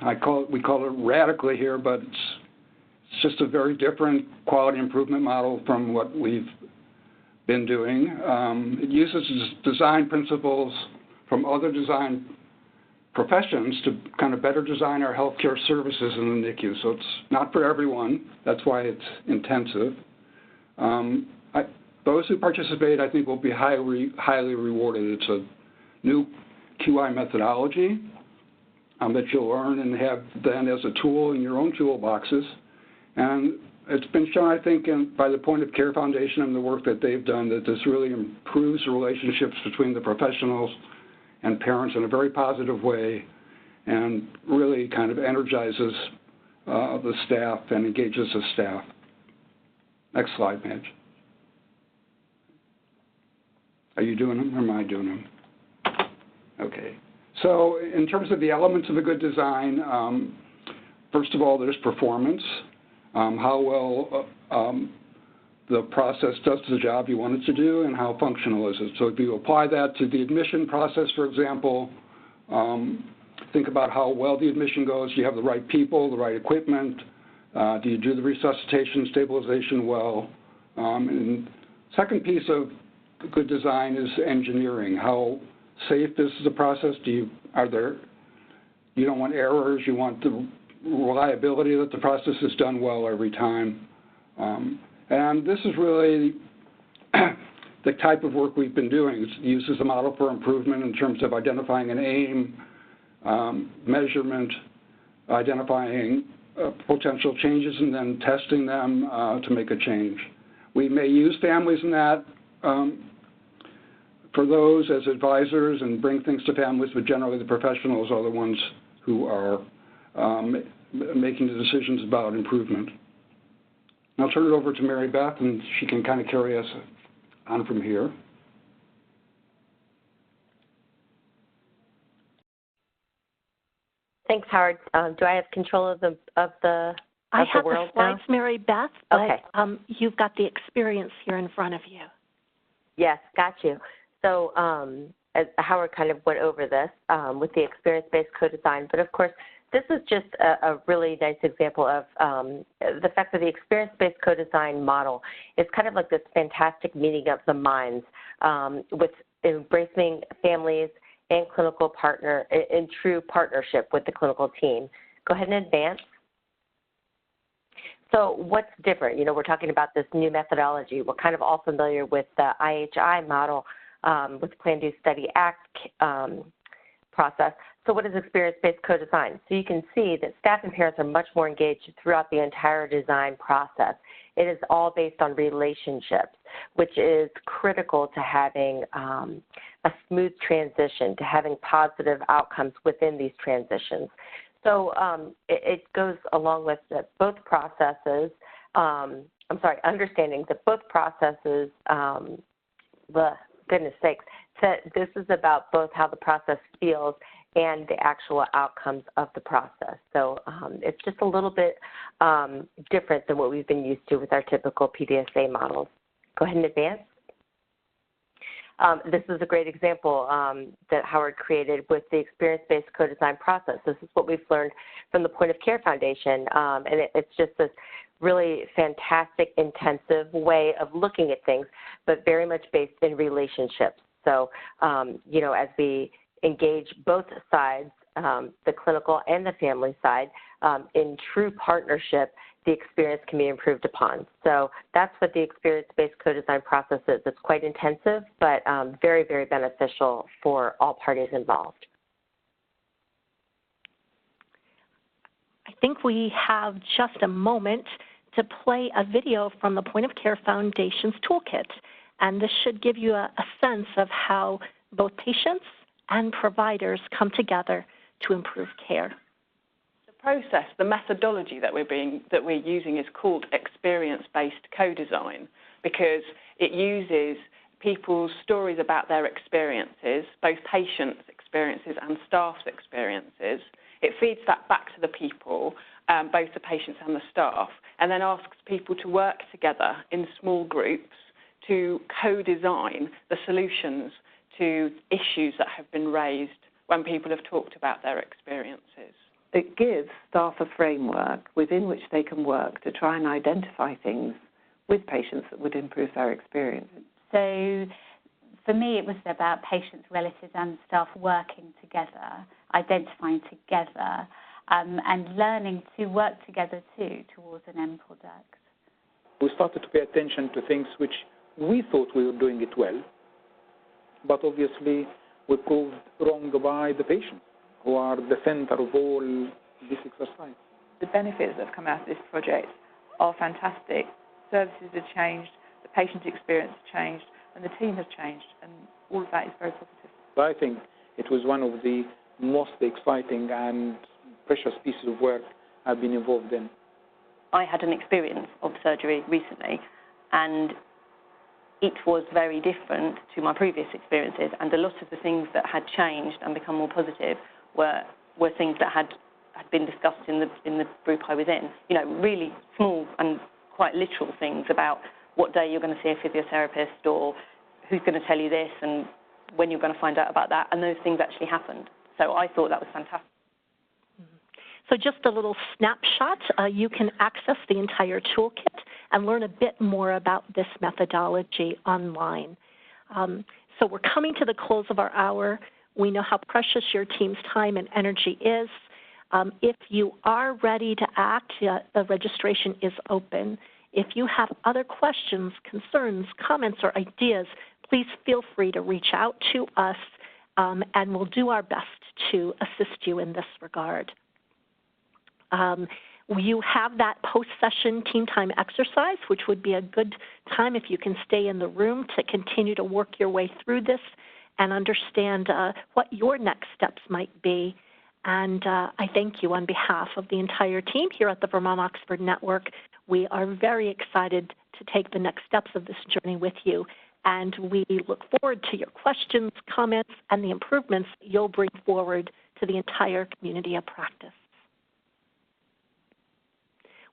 [SPEAKER 8] we call it radically here, but it's just a very different quality improvement model from what we've been doing. It uses design principles from other design professions to kind of better design our healthcare services in the NICU. So it's not for everyone. That's why it's intensive. Those who participate, I think, will be highly rewarded. It's a new QI methodology that you'll learn and have then as a tool in your own toolboxes. And it's been shown, I think, by the Point of Care Foundation and the work that they've done that this really improves the relationships between the professionals and parents in a very positive way and really kind of energizes the staff and engages the staff. Next slide, Madge. Are you doing them or am I doing them? Okay. So in terms of the elements of a good design, first of all, there's performance, how well the process does the job you want it to do, and how functional is it. So if you apply that to the admission process, for example, think about how well the admission goes. Do you have the right people, the right equipment? Do you do the resuscitation, stabilization well? And second piece of good design is engineering. How safe is the process? You don't want errors. You want the reliability that the process is done well every time. And this is really the type of work we've been doing. It uses the model for improvement in terms of identifying an aim, measurement, identifying potential changes, and then testing them to make a change. We may use families in that for those as advisors and bring things to families, but generally the professionals are the ones who are making the decisions about improvement. I'll turn it over to Mary Beth, and she can kind of carry us on from here.
[SPEAKER 7] Thanks, Howard. Do I have control of the
[SPEAKER 2] I have
[SPEAKER 7] world
[SPEAKER 2] the slides,
[SPEAKER 7] now?
[SPEAKER 2] Mary Beth, but
[SPEAKER 7] okay.
[SPEAKER 2] You've got the experience here in front of you.
[SPEAKER 7] Yes, got you. So as Howard kind of went over this with the experience-based co-design, but of course, this is just a really nice example of the fact that the experience-based co-design model is kind of like this fantastic meeting of the minds with embracing families and clinical partner in true partnership with the clinical team. Go ahead and advance. So what's different? You know, we're talking about this new methodology. We're kind of all familiar with the IHI model with Plan, Do, Study, Act process. So what is experience-based co-design? So you can see that staff and parents are much more engaged throughout the entire design process. It is all based on relationships, which is critical to having a smooth transition, to having positive outcomes within these transitions. So it goes along with both processes, understanding that both processes, goodness sakes, that this is about both how the process feels and the actual outcomes of the process. So it's just a little bit different than what we've been used to with our typical PDSA models. Go ahead and advance. This is a great example that Howard created with the experience-based co-design process. This is what we've learned from the Point of Care Foundation, and it's just this really fantastic, intensive way of looking at things, but very much based in relationships. So, you know, as we engage both sides, the clinical and the family side, in true partnership, the experience can be improved upon. So that's what the experience-based co-design process is. It's quite intensive, but very, very beneficial for all parties involved.
[SPEAKER 2] I think we have just a moment to play a video from the Point of Care Foundation's toolkit. And this should give you a sense of how both patients and providers come together to improve care.
[SPEAKER 11] The process, the methodology that we're using is called experience-based co-design because it uses people's stories about their experiences, both patients' experiences and staff's experiences. It feeds that back to the people, both the patients and the staff, and then asks people to work together in small groups to co-design the solutions to issues that have been raised when people have talked about their experiences.
[SPEAKER 12] It gives staff a framework within which they can work to try and identify things with patients that would improve their experience.
[SPEAKER 13] So for me, it was about patients, relatives, and staff working together, identifying together, and learning to work together too towards an end product.
[SPEAKER 14] We started to pay attention to things which we thought we were doing it well, but obviously we proved wrong by the patients, who are the center of all this exercise.
[SPEAKER 15] The benefits that have come out of this project are fantastic. Services have changed, the patient experience has changed, and the team has changed, and all of that is very positive.
[SPEAKER 14] I think it was one of the most exciting and precious pieces of work I've been involved in.
[SPEAKER 16] I had an experience of surgery recently, and it was very different to my previous experiences, and a lot of the things that had changed and become more positive were things that had been discussed in the group I was in. You know, really small and quite literal things about what day you're going to see a physiotherapist, or who's going to tell you this, and when you're going to find out about that, and those things actually happened. So I thought that was fantastic.
[SPEAKER 2] So just a little snapshot, you can access the entire toolkit and learn a bit more about this methodology online. So we're coming to the close of our hour. We know how precious your team's time and energy is. If you are ready to act, the registration is open. If you have other questions, concerns, comments, or ideas, please feel free to reach out to us and we'll do our best to assist you in this regard. You have that post-session team time exercise, which would be a good time if you can stay in the room to continue to work your way through this and understand what your next steps might be. And I thank you on behalf of the entire team here at the Vermont Oxford Network. We are very excited to take the next steps of this journey with you, and we look forward to your questions, comments, and the improvements you'll bring forward to the entire community of practice.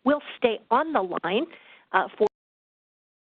[SPEAKER 2] We'll stay on the line for